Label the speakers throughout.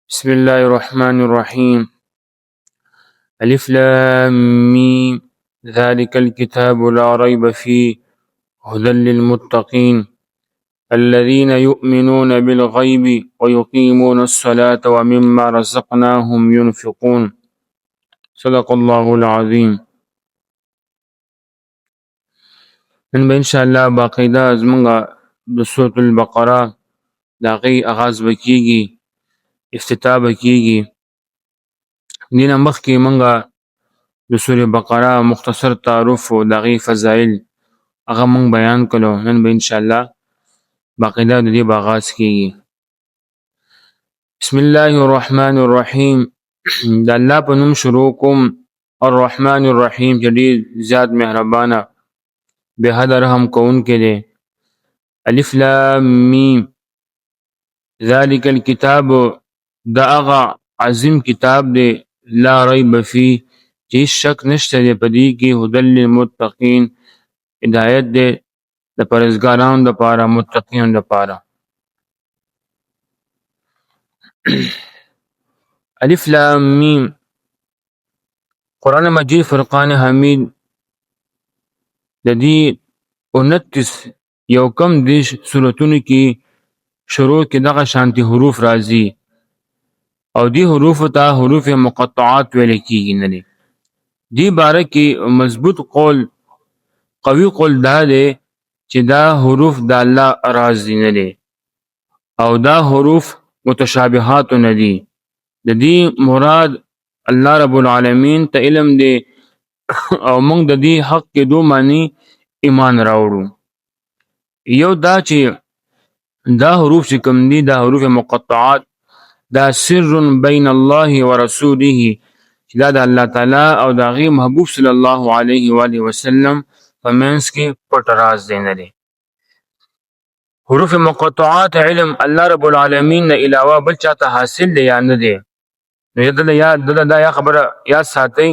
Speaker 1: بسم الله الرحمن الرحيم ألف لام ميم ذلك الكتاب لا ريب فيه هدى للمتقين الذين يؤمنون بالغيب ويقيمون الصلاة ومما رزقناهم ينفقون صدق الله العظيم. نن به انشاءالله باقاعده زمونږ د سورة البقره د هغې آغاز به کېږي، افتتاح به کېږي. دې نه مخکې مونږه د سورة بقره مختصر تعارف او د هغې فضایل هغه مونږ بیان کړو. نن به انشاءالله باقاعده د دې به آغاز کېږي. بسم الله الرحمن الرحیم. د الله په نوم شروع کوم. الرحمن الرحیم چې ډېر زیات مهربانه بې حده رحم کوونکی دی. الف لام میم ذلک الکتاب، دا هغه عظیم کتاب دی، لا ریب فيه چې هیڅ شک نشته دی په دې کې، هدى للمتقین، هدایت دی د پرهیزګارانو دپاره، متقینو دپاره. الف لام میم قرآن مجید فرقان حمید د دې 29 یو کم دېرش سورتونو کې شروع کې دغه شانتي حروف راځي او دې حروفو ته حروف مقطعات ویل کېږي. نه دی دې باره کې مضبوط قول، قوي قول دا دی چې دا حروف د الله راز دي نه دی او دا حروف متشابهات نه دي. د دې مراد الله رب العالمین ته علم دی او موږ د دې حق کې دو معنی ایمان راوړو. یو دا چې دا حروف چې کوم دي، دا حروف مقطعات، دا سر بین الله ورسوله، چې دا د الله تعالی او د هغې محبوب صلی الله علیه و آله وسلم په منځ کې پټ راز دی نه دی. حروف مقطعات علم الله رب العالمین نه علاوه بل چاته حاصل دی یا نه دی. نو دا یا خبره یاد ساتئ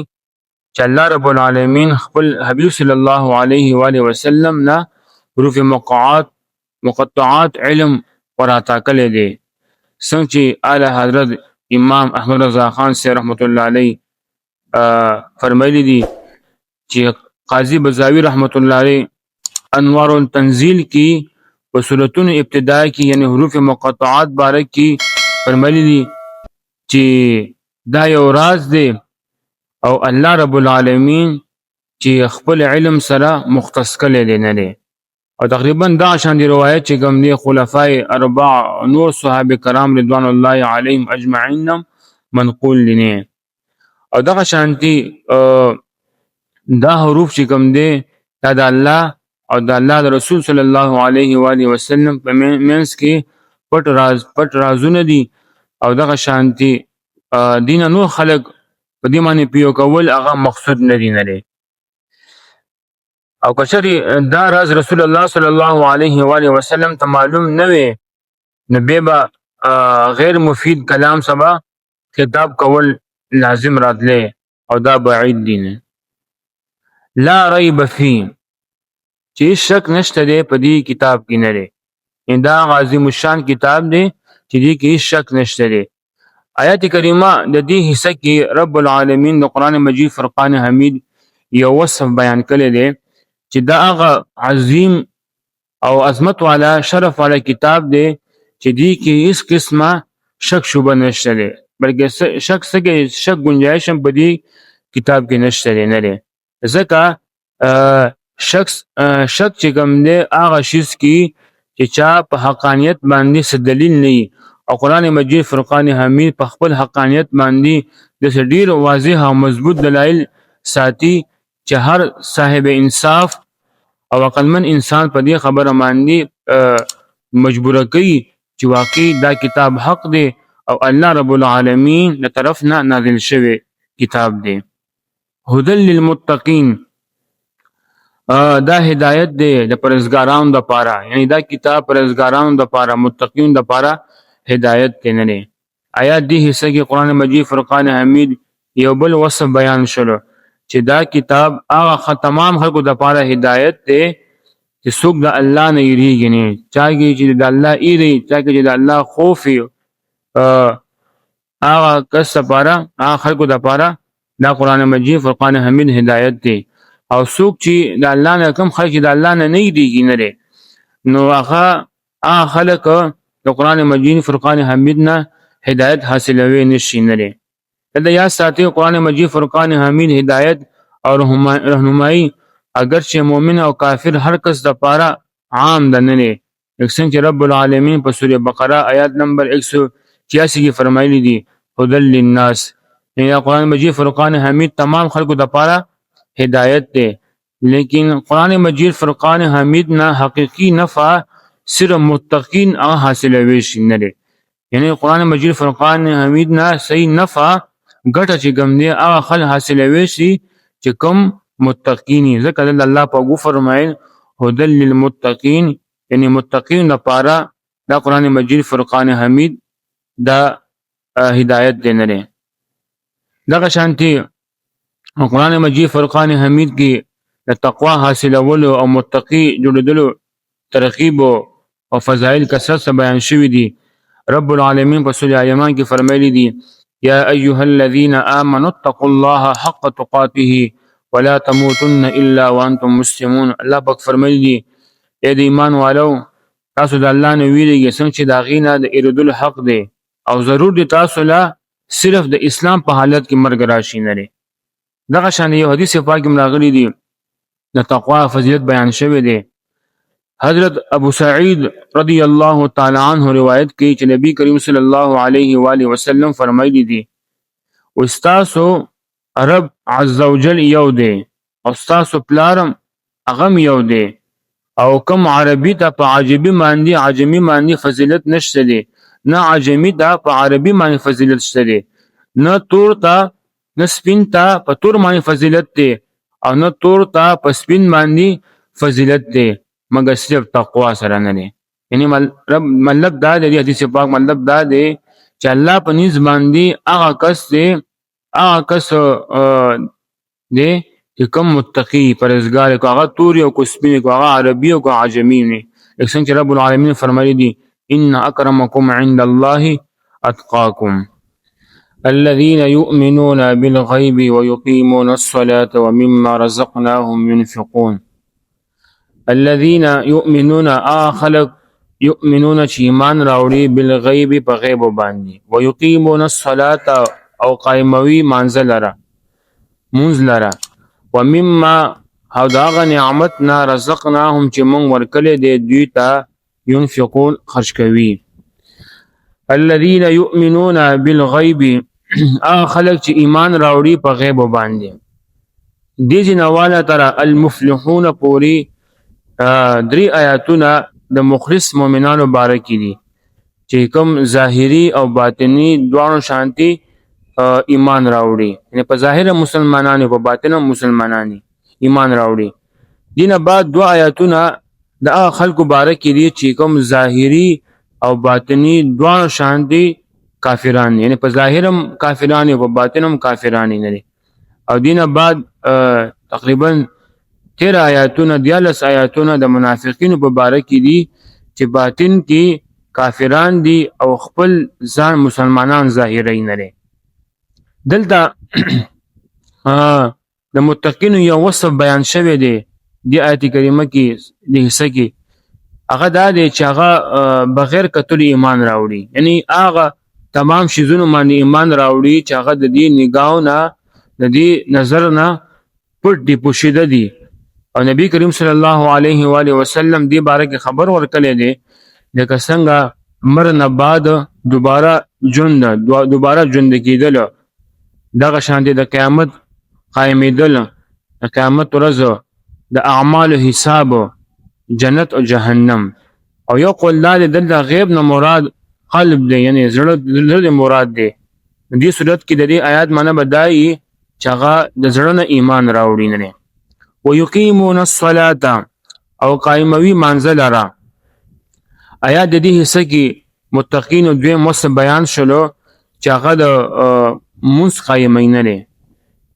Speaker 1: چې الله رب العالمین خپل حبیب صلی الله علیه و آله وسلم نه حروف مقطعات علم وراته کړی دی. څنګه چې اعلی حضرت امام احمد رضا خان صاحب رحمت الله علیه فرمایلی دي چې قاضی بزاوی رحمت الله علیه انوار التنزیل کی په سورتونو ابتدا کې یعنی حروف مقطعات باره کې فرمایلی دي چې دا یو راز دی او الله رب العالمین چې خپل علم سره مختص کړی دی نه دی. او تقریبا دا شان دی روایت چې کوم دی خلفای اربع نور صحابه کرام رضوان الله علیهم اجمعین منقول دي. او دغه شانتي دا حروف چې کوم دی دا د الله او د الله د رسول صلی الله علیه و آله وسلم په منځ کې پټ رازونه دي او دغه شانتي دین نور خلق په دې باندې پیو کول هغه مقصود نه دی نه دی. او کچری دا راز رسول الله صلی الله علیه و آله وسلم ته معلوم نه وي نو بیا به غیر مفید کلام سبا خطاب کول لازم راتلی او دا بعید دی نه. لا ریب فيه چې شک نشته دی په دې کتاب کې نه دی. دا عظیم الشان کتاب دی چې دې کې شک نشته دی. آیات کریمه د دې حصہ کې رب العالمین د قرآن مجید فرقان حمید یو وصف بیان کړی دی چې دا هغه عظیم او عظمت والا شرف والا کتاب دی چې دې کې هیڅ قسمه شک شبه نشته دی، بلکې شک گنجائش هم په دې کتاب کې نشته دی نه دی. ځکه شک چې کوم دی هغه شیز کې چې چا په حقانیت باندې څه دلیل نه وي او قرآن مجید فرقان حمید په خپل حقانیت باندې داسې ډېر واضح او مضبوط دلایل ساتي چې هر صاحب انصاف او عقلمن انسان په دې خبره باندې مجبوره کوي چې واقعي دا کتاب حق دی او الله رب العالمین له طرف نه نازل شوی کتاب دی. هدى للمتقین، دا هدایت دی د پرهیزګارانو دپاره، یعنی دا کتاب پرهیزګارانو دپاره، متقین دپاره هدایت دی نه دی. آیات دې حصہ کې قرآن مجید فرقان حمید یو بل وصف بیان شلو چې دا کتاب هغه تمام خلکو دپاره هدایت دی چې څوک د الله نه یریږي نه، چا کې چې د الله ایری، چا کې چې د الله خوف وي، هغه کس لپاره، هغه خلکو لپاره دا قرآن مجید فرقان حمید هدایت دی. او څوک چې د الله نه کوم خلک چې د الله نه یریږي نه لري، نو هغه خلک د قرآن مجید فرقان حمید نه هدایت حاصلوي نشي نه لري. دا یا ساتي قرآن مجید فرقان حمید هدایت او رهنمایي اگر چې مؤمن او کافر هر کس د پاره عام ده نه لري. څنګه چې رب العالمین په سوره بقره آیات نمبر 186 کې فرمایلی دي هدى للناس، یعنی قرآن مجید فرقان حمید تمام خلکو د پاره هدایت ده. لیکن قرآن مجید فرقان حمید نه حقیقی نفع صرف متقین حاصلوي شي نه لري. یعنی قرآن مجید فرقان حمید نه صحیح نفع ګټه چې کوم دی هغه خل حاصلوي شي چې کوم متقین. ځکه الله په غو فرمایل هدى للمتقین، یعنی متقین لپاره دا قرآن مجید فرقان حمید دا هدایت دی نه لري. دغه شانتي قرآن مجید فرقان حمید کې د تقوا حاصلولو او متقی جوړېدلو ترغیب او فضائل کثرت سره بیان شوی دي. رب العالمین په سوره ال عمران کې فرمایلی دي یا ایها الذین آمنوا اتقوا الله حق تقاته ولا تموتن الا وانتم مسلمون. الله پاک فرمایلی دي اے د ایمان والو تاسو د الله نه ویریږئ څنګه چې د هغې نه د اېرېدلو حق دی، او ضرور دی تاسو له صرف د اسلام په حالت کې مرګ راشي نه دی. دغه شان یو حدیث پاک کې راغلی دی د تقوا فضیلت بیان شوی دی. حضرت ابو سعید رضی الله تعالی عنہ روایت کوي چې نبی کریم صلی الله علیه و آله وسلم فرمایلی دي استاسو رب عز وجل یو دی او استاسو پلارم اغم یو دی، او کوم عربی ته په عجمی باندې فضیلت نشته دی، نه عجمی ته په عربی باندې فضیلت شته دی، نه تور ته نه سپین ته په تور باندې فضیلت دی، او نه تور ته په سپین باندې فضیلت دی، مگر صرف تقوا سره نه دی. یعنی مطلب دا دی حدیث پاک مطلب دا دی چې الله په نس باندې هغه کس دی چې کوم متقی پرهیزګار کو هغه تور او کو سپین کو هغه عربی او کو عجمی نه. څنګه چې رب العالمین فرمایلی دي ان اکرمکم عند الله اتقاکم الذين يؤمنون بالغيب ويقيمون الصلاة ومما رزقناهم ينفقون. الذين يؤمنون خلق يؤمنون چې ایمان راوړي بالغیب په غیب باندې، ويقيمون الصلاة او قائموي مانځه لره، ومما او داغه نعمتنا رزقناهم چې مونږ ورکړي دي دوی ته ينفقون خرج کوي. الذين يؤمنون بالغیب خلق چې ایمان راوړي په غیب باندې. دې جنواله تر المفلحون پوری 3 آیاتونه د مخلص مؤمنانو باره کې دي چې کوم ظاهري او باطنی دواړو شانتي ایمان راوړي، یعنی په ظاهر مسلمانانو په باطن مسلمانانی ایمان راوړي. دینه بعد 2 آیاتونه د خلکو باره کې دي چې کوم ظاهري او باطنی دواړو شانتي کافران، یعنی په ظاهرم کافران او په باطنم کافران نه دي. او دینه بعد تقریبا 13 آیاتونه 14 آیاتونه د منافقینو په باره کې دي چې باطن کې کافران دي او خپل ځان مسلمانان ظاهري نه دي. دلته د متقینو یو وصف بیان شوی دی د آیت کریمه کې د حصہ کې، هغه دا دی چې هغه بغیر کتل ایمان راوړي، یعنی هغه تمام شیزونو باندې ایمان راوړي چې هغه د دې نگاهو نه د دې نظر نه پټ دی پوشیده دي. او نبی کریم صلی الله علیه و آله وسلم دې باره کې خبر ورکړی دی لکه څنګه مر نه بعد دوباره ژوند کېدل، دغه شان د قیامت قائمېدل، د قیامت ورځ د اعمالو حساب، جنت او جهنم. او یو قول دا دی دلته غیب نه مراد قلب دی، یعنی زړه مراد دی. دې صورت کې د دې آیات معنی بدایي چې هغه د زړه نه ایمان راوړي نه. ويقيمون الصلاة او قائموي مانځه لره. آیات د دې حصہ کې متقین او دوی مص بیان شلو چې هغه د مونږ قائمین نه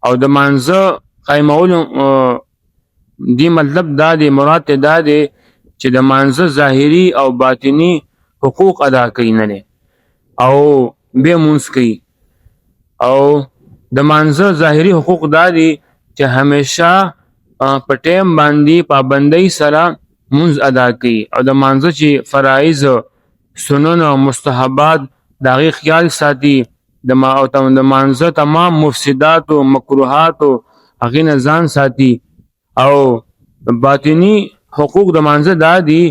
Speaker 1: او د مانځه قائمولو دی مطلب دا دی مراد دا دی چې د مانزه ظاهري او باطني حقوق ادا کوي نه او به مونږ کوي. او د مانزه ظاهري حقوق دا دي چې همیشه په ټیم باندې پابندۍ سره مونږ ادا کوي او د مانزه چې فرایض سنن او مستحبات د هغې خیال ساتي، د مانزه تمام مفسدات او مکروهات او هغې نه ځان ساتي. او باطني حقوق د مانزه دا دي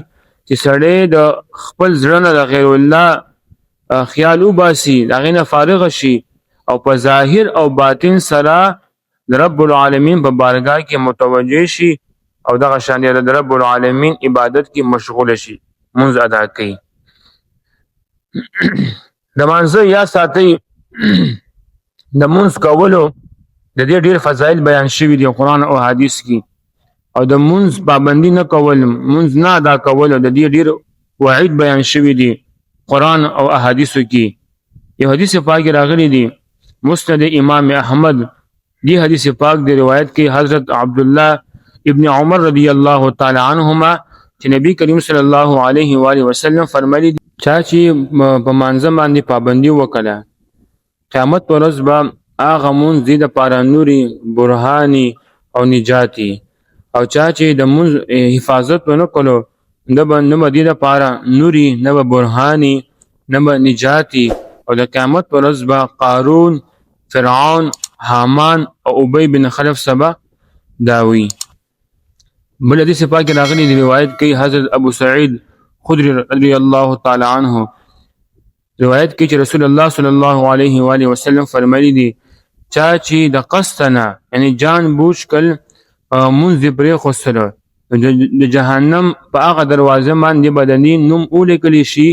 Speaker 1: چې سړی د خپل زړه نه د غیر الله خیال وباسي، د هغې نه فارغه شي او په ظاهر او باطن سره د رب العالمین په بارګاه کې متوجه شي او دغه شان د رب العالمین عبادت کې مشغوله شي، مونځ ادا کوي. د مانزه یا ساتي د مونځ کولو د دې ډېر فضایل بیان شوي دي قرآن او حدیث کې، او د مونځ پابندي نه کول، مونځ نه ادا کول د دې ډېر وعید بیان شوي دي قرآن او احادیثو کې. یو حدیث پاک راغلی دی مسند امام احمد، دی حدیث پاک دی روایت کې حضرت عبدالله ابن عمر رضی الله تعالی عنهما چې نبی کریم صلی الله علیه و آله وسلم فرمایلی دي چا چې په مانځه باندې پابندي وکړه قیامت پر ورځ به هغه مونځ دې دپاره نوري برهاني او نجاتي، او چا چې د مونځ حفاظت ونه کړو نه به دې دپاره نوري نه به برهاني نه به نجاتي، او د قیامت پر ورځ به قارون، فرعون، حامان او ابی بن خلف سبا داوي. بل حدیث پاک راغلی دی روایت کوي حضرت ابو سعید خدری رضی الله تعالی عنه روایت کوي چې رسول الله صلی الله علیه و آله وسلم فرمایلی دی چا چې د قصد نه یعنی جان بوجھ کل مونځ پرېښودله د جهنم په هغه دروازه باندې به د دې نوم ولیکلی شي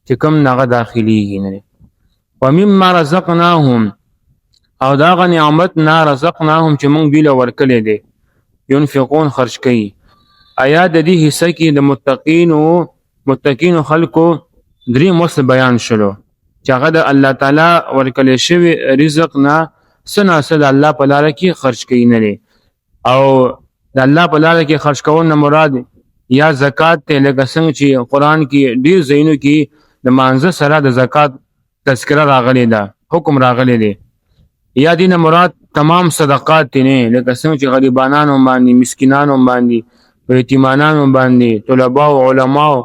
Speaker 1: چې کوم نه هغه داخلیږي نه. ومما رزقناهم او د هغه نعمت نه رزقناهم چې موږ دوی له ورکړی دی ينفقون خرج کوي. آیات د دې حصه کې د متقینو خلکو درې مصل بیان شلو چې هغه د الله تعالی ورکړی شوي رزق نه څه ناڅه د الله په لاره کې خرج کوي نه دی، او د الله په لاره کې خرج کول نه مراد یا زکات دی، لکه څنګه چې قرآن کې ډېر ځایونو کې د مانځه سره د زکات تذکره راغلی ده، حکم راغلی دی. یا دې نه مراد تمام صدقات دی نه، لکه څنګه چې غریبانانو باندې، مسکینانو باندې، یتیمانانو باندې، طلبا او علماو،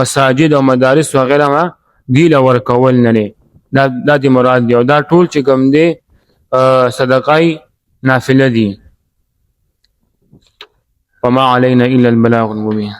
Speaker 1: مساجد او مدارس وغیره دی له ورکول نه دی، دا دې مراد دی. او دا ټول چې کوم دی صدقای نافله دي. وما علينا إلا البلاغ المبين.